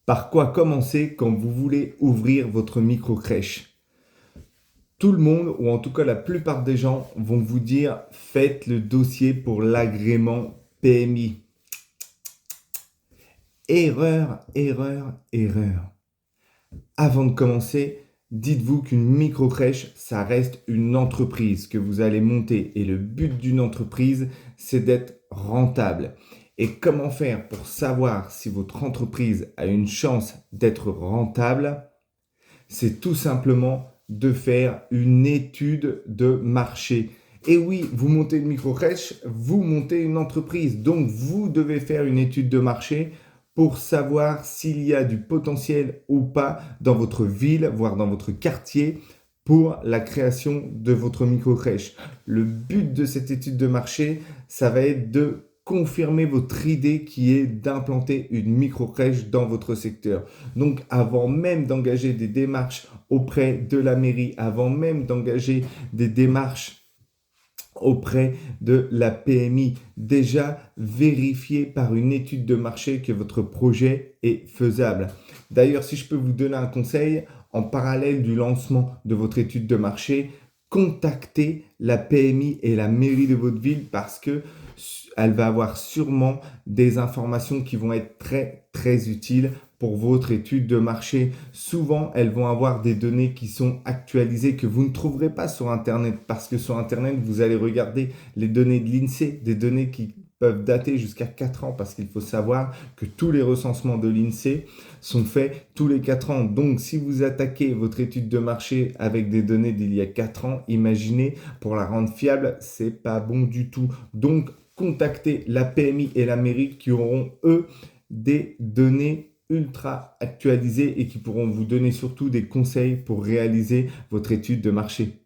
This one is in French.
Par quoi commencer quand vous voulez ouvrir votre micro-crèche? Tout le monde, ou en tout cas la plupart des gens, vont vous dire faites le dossier pour l'agrément PMI. Erreur, erreur, erreur. Avant de commencer, dites-vous qu'une micro-crèche, ça reste une entreprise que vous allez monter. Et le but d'une entreprise, c'est d'être rentable. Et comment faire pour savoir si votre entreprise a une chance d'être rentable? C'est tout simplement de faire une étude de marché. Et oui, vous montez une micro-crèche, vous montez une entreprise. Donc, vous devez faire une étude de marché pour savoir s'il y a du potentiel ou pas dans votre ville, voire dans votre quartier, pour la création de votre micro-crèche. Le but de cette étude de marché, ça va être de confirmer votre idée qui est d'implanter une micro-crèche dans votre secteur. Donc, avant même d'engager des démarches auprès de la mairie, avant même d'engager des démarches auprès de la PMI, déjà vérifiez par une étude de marché que votre projet est faisable. D'ailleurs, si je peux vous donner un conseil, en parallèle du lancement de votre étude de marché, contactez la PMI et la mairie de votre ville parce que elle va avoir sûrement des informations qui vont être très utiles pour votre étude de marché. Souvent, elles vont avoir des données qui sont actualisées que vous ne trouverez pas sur Internet parce que sur Internet, vous allez regarder les données de l'INSEE, des données qui peuvent dater jusqu'à 4 ans parce qu'il faut savoir que tous les recensements de l'INSEE sont faits tous les 4 ans. Donc, si vous attaquez votre étude de marché avec des données d'il y a 4 ans, imaginez, pour la rendre fiable, c'est pas bon du tout. Donc, contactez la PMI et la mairie qui auront, eux, des données ultra actualisées et qui pourront vous donner surtout des conseils pour réaliser votre étude de marché.